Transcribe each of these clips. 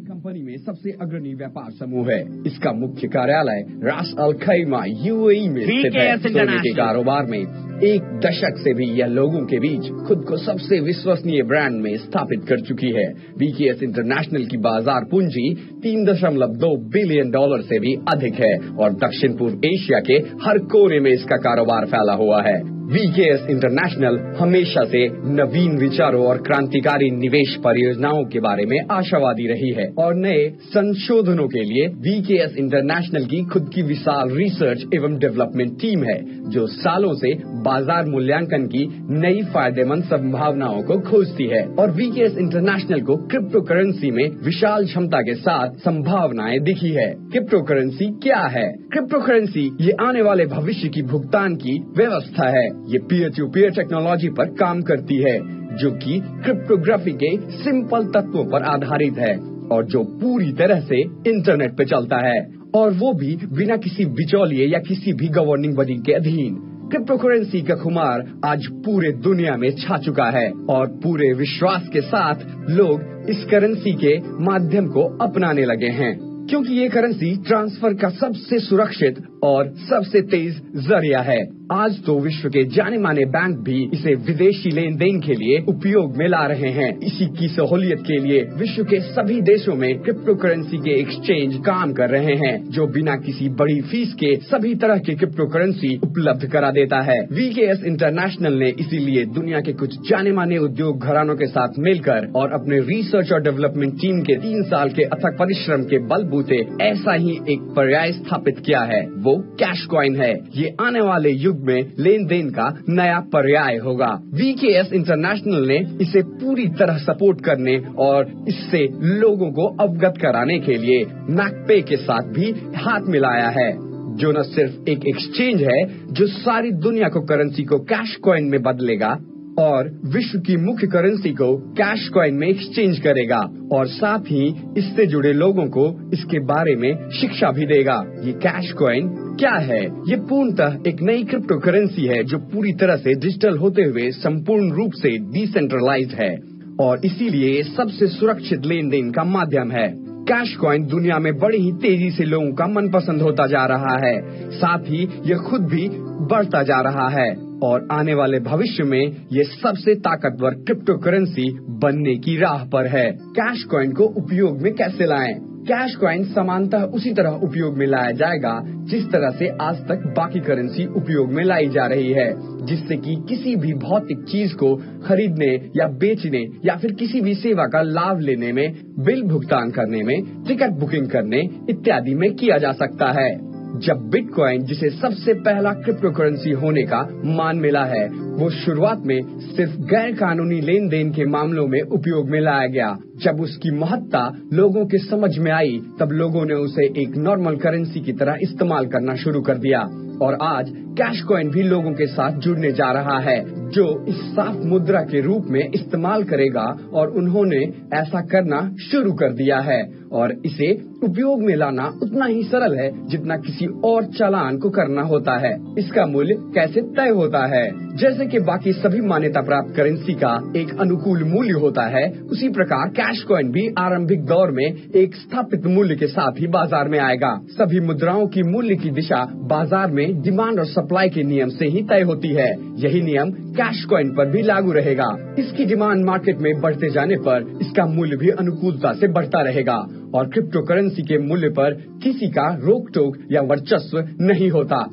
Company में सबसे अग्रणी व्यापार समूह है। इसका मुख्य कार्यालय रास अल खैमा यूएई में स्थित है। सोने के कारोबार में 1 दशक से भी यह लोगों के बीच खुद को सबसे विश्वसनीय ब्रांड में स्थापित कर चुकी है। वीकेएस इंटरनेशनल की बाजार पूंजी $3.2 बिलियन से भी अधिक है और दक्षिण पूर्व एशिया के हर कोने में इसका कारोबार फैला हुआ है। वीकेएस इंटरनेशनल हमेशा से नवीन विचारों और क्रांतिकारी निवेश परियोजनाओं के बारे में आशावादी रही है और नए संशोधनों के लिए वीकेएस इंटरनेशनल की खुद की विशाल रिसर्च एवं डेवलपमेंट टीम है, जो सालों से बाजार मूल्यांकन की नई फायदेमंद संभावनाओं को खोजती है। और वीकेएस इंटरनेशनल को क्रिप्टो करेंसी में विशाल क्षमता के साथ संभावनाएं दिखी है। क्रिप्टो करेंसी क्या है? क्रिप्टो करेंसी ये आने वाले भविष्य की भुगतान की व्यवस्था है। ये पीयर टू पीयर टेक्नोलॉजी पर काम करती है, जो कि क्रिप्टोग्राफी के सिंपल तत्वों पर आधारित है और जो पूरी तरह से इंटरनेट पे चलता है, और वो भी बिना किसी बिचौलिए या किसी भी गवर्निंग बॉडी के अधीन। क्रिप्टो करेंसी का खुमार आज पूरे दुनिया में छा चुका है और पूरे विश्वास के साथ लोग इस करेंसी के माध्यम को अपनाने लगे हैं, क्योंकि ये करेंसी ट्रांसफर का सबसे सुरक्षित और सबसे तेज जरिया है। आज तो विश्व के जाने माने बैंक भी इसे विदेशी लेन देन के लिए उपयोग में ला रहे हैं। इसी की सहूलियत के लिए विश्व के सभी देशों में क्रिप्टो करेंसी के एक्सचेंज काम कर रहे हैं, जो बिना किसी बड़ी फीस के सभी तरह के क्रिप्टो करेंसी उपलब्ध करा देता है। वीकेएस इंटरनेशनल ने इसीलिए दुनिया के कुछ जाने माने उद्योग घरानों के साथ मिलकर और अपने रिसर्च और डेवलपमेंट टीम के 3 साल के अथक परिश्रम के बलबूते ऐसा ही एक पर्याय स्थापित किया है। वो कैश कॉइन है। ये आने वाले युग में लेन देन का नया पर्याय होगा। वीकेएस इंटरनेशनल ने इसे पूरी तरह सपोर्ट करने और इससे लोगों को अवगत कराने के लिए मैकपे के साथ भी हाथ मिलाया है, जो न सिर्फ एक एक्सचेंज है जो सारी दुनिया को करेंसी को कैश कॉइन में बदलेगा और विश्व की मुख्य करेंसी को कैश कॉइन में एक्सचेंज करेगा, और साथ ही इससे जुड़े लोगों को इसके बारे में शिक्षा भी देगा। ये कैश कॉइन क्या है? ये पूर्णतः एक नई क्रिप्टो करेंसी है जो पूरी तरह से डिजिटल होते हुए संपूर्ण रूप से डिसेंट्रलाइज्ड है और इसीलिए सबसे सुरक्षित लेन देन का माध्यम है। कैश कॉइन दुनिया में बड़ी ही तेजी से लोगों का मनपसंद होता जा रहा है, साथ ही यह खुद भी बढ़ता जा रहा है और आने वाले भविष्य में ये सबसे ताकतवर क्रिप्टो करेंसी बनने की राह पर है। कैश कॉइन को उपयोग में कैसे लाएं? कैश कॉइन समानतः उसी तरह उपयोग में लाया जाएगा जिस तरह से आज तक बाकी करेंसी उपयोग में लाई जा रही है, जिससे कि किसी भी भौतिक चीज को खरीदने या बेचने या फिर किसी भी सेवा का लाभ लेने में, बिल भुगतान करने में, टिकट बुकिंग करने इत्यादि में किया जा सकता है। जब बिटकॉइन, जिसे सबसे पहला क्रिप्टो करेंसी होने का मान मिला है, वो शुरुआत में सिर्फ गैर कानूनी लेन देन के मामलों में उपयोग में लाया गया। जब उसकी महत्ता लोगों के समझ में आई, तब लोगों ने उसे एक नॉर्मल करेंसी की तरह इस्तेमाल करना शुरू कर दिया और आज कैश कॉइन भी लोगों के साथ जुड़ने जा रहा है, जो इस साफ मुद्रा के रूप में इस्तेमाल करेगा और उन्होंने ऐसा करना शुरू कर दिया है और इसे उपयोग में लाना उतना ही सरल है जितना किसी और चालान को करना होता है। इसका मूल्य कैसे तय होता है? जैसे कि बाकी सभी मान्यता प्राप्त करेंसी का एक अनुकूल मूल्य होता है, उसी प्रकार कैश कॉइन भी आरंभिक दौर में एक स्थापित मूल्य के साथ ही बाजार में आएगा। सभी मुद्राओं की मूल्य की दिशा बाजार में डिमांड और सप्लाई के नियम से ही तय होती है। यही नियम कैश कॉइन पर भी लागू रहेगा। इसकी डिमांड मार्केट में बढ़ते जाने पर इसका मूल्य भी अनुकूलता से बढ़ता रहेगा और क्रिप्टो करेंसी के मूल्य पर किसी का रोक टोक या वर्चस्व नहीं होता।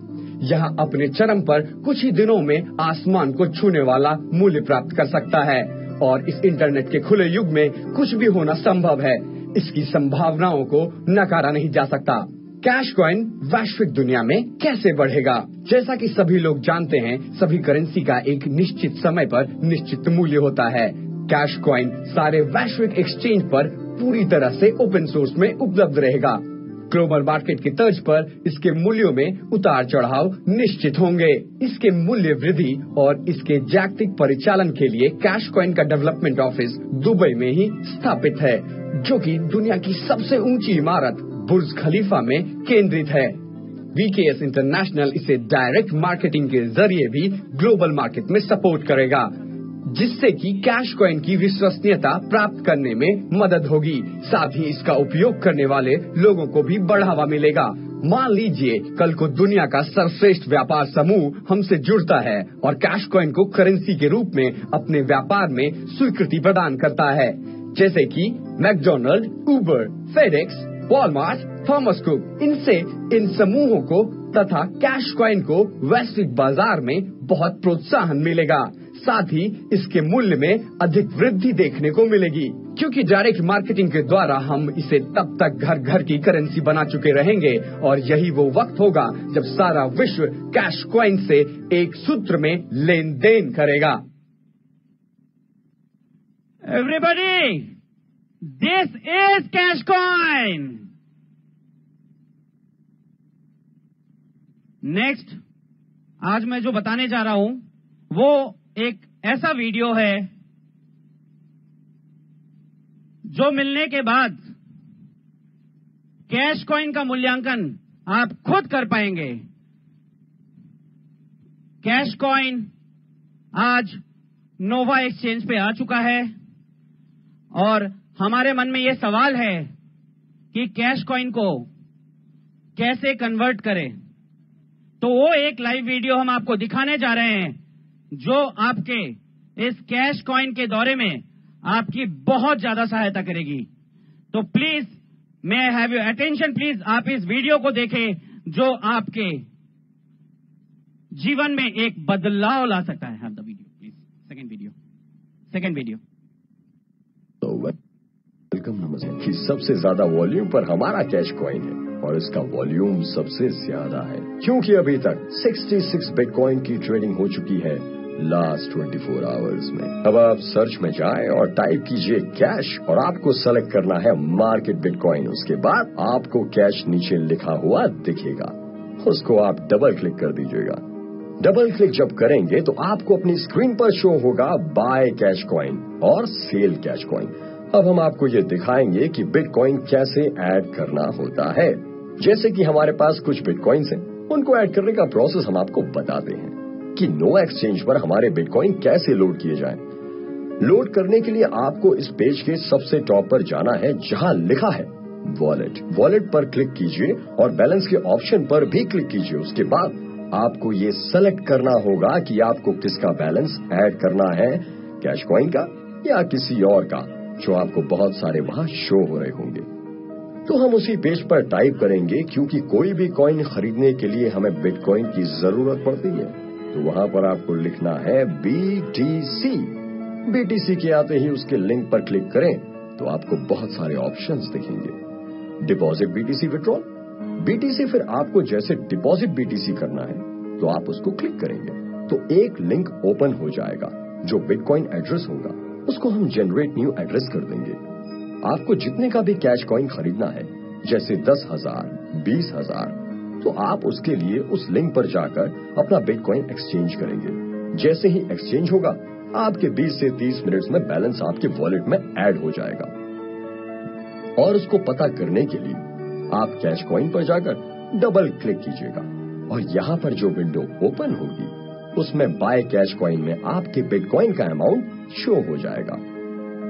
यह अपने चरम पर कुछ ही दिनों में आसमान को छूने वाला मूल्य प्राप्त कर सकता है और इस इंटरनेट के खुले युग में कुछ भी होना संभव है। इसकी संभावनाओं को नकारा नहीं जा सकता। कैश कॉइन वैश्विक दुनिया में कैसे बढ़ेगा? जैसा कि सभी लोग जानते हैं, सभी करेंसी का एक निश्चित समय पर निश्चित मूल्य होता है। कैश कॉइन सारे वैश्विक एक्सचेंज पर पूरी तरह से ओपन सोर्स में उपलब्ध रहेगा। ग्लोबल मार्केट की तर्ज पर इसके मूल्यों में उतार चढ़ाव निश्चित होंगे। इसके मूल्य वृद्धि और इसके जागतिक परिचालन के लिए कैश कॉइन का डेवलपमेंट ऑफिस दुबई में ही स्थापित है, जो कि दुनिया की सबसे ऊंची इमारत बुर्ज खलीफा में केंद्रित है। वीकेएस इंटरनेशनल इसे डायरेक्ट मार्केटिंग के जरिए भी ग्लोबल मार्केट में सपोर्ट करेगा। जिससे कि कैश कॉइन की विश्वसनीयता प्राप्त करने में मदद होगी। साथ ही इसका उपयोग करने वाले लोगों को भी बढ़ावा मिलेगा। मान लीजिए कल को दुनिया का सर्वश्रेष्ठ व्यापार समूह हमसे जुड़ता है और कैश कॉइन को करेंसी के रूप में अपने व्यापार में स्वीकृति प्रदान करता है, जैसे कि मैकडोनल्ड, उबर, फेडेक्स, वॉलमार्ट, थॉमस कुक। इनसे इन समूहों को तथा कैश कॉइन को वैश्विक बाजार में बहुत प्रोत्साहन मिलेगा। साथ ही इसके मूल्य में अधिक वृद्धि देखने को मिलेगी, क्योंकि डायरेक्ट मार्केटिंग के द्वारा हम इसे तब तक घर घर की करेंसी बना चुके रहेंगे और यही वो वक्त होगा जब सारा विश्व कैश कॉइन से एक सूत्र में लेन देन करेगा। Everybody, this is cash coin. Next, आज मैं जो बताने जा रहा हूं वो एक ऐसा वीडियो है जो मिलने के बाद कैश कॉइन का मूल्यांकन आप खुद कर पाएंगे। कैश कॉइन आज नोवा एक्सचेंज पे आ चुका है और हमारे मन में यह सवाल है कि कैश कॉइन को कैसे कन्वर्ट करें। तो वो एक लाइव वीडियो हम आपको दिखाने जा रहे हैं जो आपके इस कैश कॉइन के दौरे में आपकी बहुत ज्यादा सहायता करेगी। तो please, may I have your attention please, आप इस वीडियो को देखें जो आपके जीवन में एक बदलाव ला सकता है। Have the video please, second video. तो वेलकम, नमस्ते। कि सबसे ज्यादा वॉल्यूम पर हमारा कैश कॉइन है और इसका वॉल्यूम सबसे ज्यादा है क्योंकि अभी तक 66 बिटकॉइन की ट्रेडिंग हो चुकी है लास्ट 24 आवर्स में। अब आप सर्च में जाएं और टाइप कीजिए कैश और आपको सेलेक्ट करना है मार्केट बिटकॉइन। उसके बाद आपको कैश नीचे लिखा हुआ दिखेगा, उसको आप डबल क्लिक कर दीजिएगा। डबल क्लिक जब करेंगे तो आपको अपनी स्क्रीन पर शो होगा बाय कैश कॉइन और सेल कैश कॉइन। अब हम आपको ये दिखाएंगे कि बिटकॉइन कैसे ऐड करना होता है। जैसे कि हमारे पास कुछ बिटकॉइंस हैं, उनको ऐड करने का प्रोसेस हम आपको बताते हैं कि नोवा एक्सचेंज पर हमारे बिटकॉइन कैसे लोड किए जाएं। लोड करने के लिए आपको इस पेज के सबसे टॉप पर जाना है जहां लिखा है वॉलेट। वॉलेट पर क्लिक कीजिए और बैलेंस के ऑप्शन पर भी क्लिक कीजिए। उसके बाद आपको ये सेलेक्ट करना होगा कि आपको किसका बैलेंस ऐड करना है, कैश कॉइन का या किसी और का, जो आपको बहुत सारे वहां शो हो रहे होंगे। तो हम उसी पेज पर टाइप करेंगे क्योंकि कोई भी कॉइन खरीदने के लिए हमें बिटकॉइन की जरूरत पड़ती है। तो वहां पर आपको लिखना है BTC। BTC के आते ही उसके लिंक पर क्लिक करें तो आपको बहुत सारे ऑप्शंस दिखेंगे। Deposit BTC, withdrawal BTC। फिर आपको जैसे डिपॉजिट BTC करना है तो आप उसको क्लिक करेंगे तो एक लिंक ओपन हो जाएगा। जो बिटकॉइन एड्रेस होगा उसको हम जनरेट न्यू एड्रेस कर देंगे। आपको जितने का भी कैश कॉइन खरीदना है, जैसे 10,000, 20,000, तो आप उसके लिए उस लिंक पर जाकर अपना बिटकॉइन एक्सचेंज करेंगे। जैसे ही एक्सचेंज होगा आपके 20 से 30 मिनट्स में बैलेंस आपके वॉलेट में ऐड हो जाएगा। और उसको पता करने के लिए आप कैश कॉइन पर जाकर डबल क्लिक कीजिएगा और यहां पर जो विंडो ओपन होगी उसमें बाय कैश कॉइन में आपके बिटकॉइन का अमाउंट शो हो जाएगा।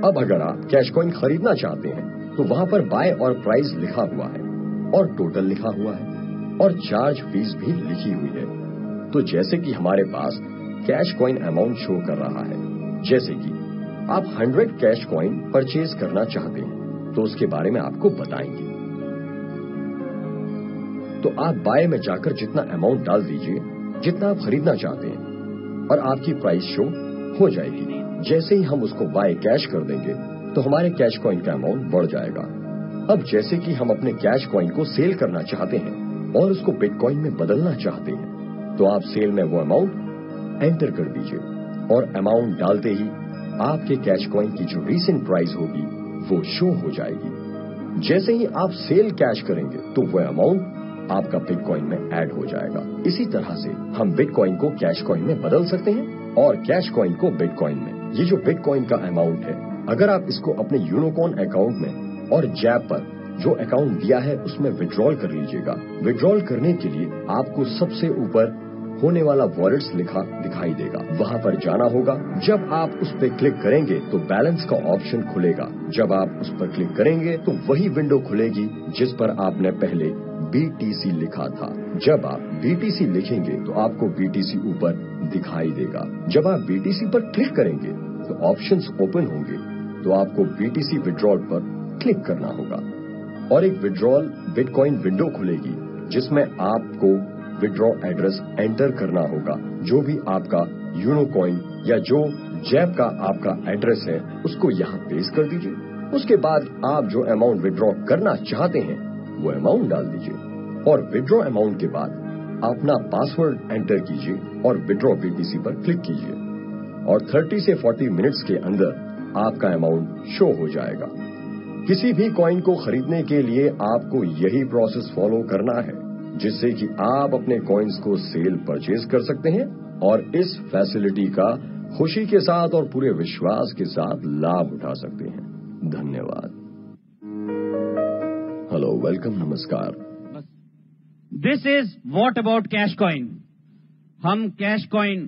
अब अगर आप कैश कॉइन खरीदना चाहते हैं तो वहां पर बाय और प्राइस लिखा हुआ है और टोटल लिखा हुआ है और चार्ज फीस भी लिखी हुई है। तो जैसे कि हमारे पास कैश कॉइन अमाउंट शो कर रहा है, जैसे कि आप 100 कैश कॉइन परचेज करना चाहते हैं तो उसके बारे में आपको बताएंगे। तो आप बाय में जाकर जितना अमाउंट डाल दीजिए जितना आप खरीदना चाहते हैं और आपकी प्राइस शो हो जाएगी। जैसे ही हम उसको बाय कैश कर देंगे तो हमारे कैश कॉइन का अमाउंट बढ़ जाएगा। अब जैसे कि हम अपने कैश कॉइन को सेल करना चाहते हैं और उसको बिटकॉइन में बदलना चाहते हैं तो आप सेल में वो अमाउंट एंटर कर दीजिए और अमाउंट डालते ही आपके कैश कॉइन की जो रीसेंट प्राइस होगी वो शो हो जाएगी। जैसे ही आप सेल कैश करेंगे तो वह अमाउंट आपका बिटकॉइन में ऐड हो जाएगा। इसी तरह से हम बिटकॉइन को कैश कॉइन में बदल सकते हैं और कैश कॉइन को बिटकॉइन में। ये जो बिटकॉइन का अमाउंट है, अगर आप इसको अपने यूनिकॉर्न अकाउंट में और जैप पर जो अकाउंट दिया है उसमें विड्रॉल कर लीजिएगा। विड्रॉल करने के लिए आपको सबसे ऊपर होने वाला वॉलेट्स लिखा दिखाई देगा। वहां पर जाना होगा। जब आप उस पर क्लिक करेंगे तो बैलेंस का ऑप्शन खुलेगा। जब आप उस पर क्लिक करेंगे तो वही विंडो खुलेगी जिस पर आपने पहले BTC लिखा था। जब आप BTC लिखेंगे तो आपको BTC ऊपर दिखाई देगा। जब आप BTC पर क्लिक करेंगे तो ऑप्शंस ओपन होंगे, तो आपको BTC विड्रॉल पर क्लिक करना होगा और एक विड्रॉल बिटकॉइन विंडो खुलेगी जिसमें आपको विड्रॉ एड्रेस एंटर करना होगा। जो भी आपका यूनोकॉइन या जो जैप का आपका एड्रेस है उसको यहाँ पेस्ट कर दीजिए। उसके बाद आप जो अमाउंट विड्रॉ करना चाहते हैं वो अमाउंट डाल दीजिए और विड्रॉ अमाउंट के बाद अपना पासवर्ड एंटर कीजिए और विड्रॉ BTC पर क्लिक कीजिए और 30 से 40 मिनट्स के अंदर आपका अमाउंट शो हो जाएगा। किसी भी कॉइन को खरीदने के लिए आपको यही प्रोसेस फॉलो करना है जिससे कि आप अपने कॉइन्स को सेल परचेज कर सकते हैं और इस फैसिलिटी का खुशी के साथ और पूरे विश्वास के साथ लाभ उठा सकते हैं। धन्यवाद। हेलो, वेलकम, नमस्कार। This is what about cash coin. हम कैश कॉइन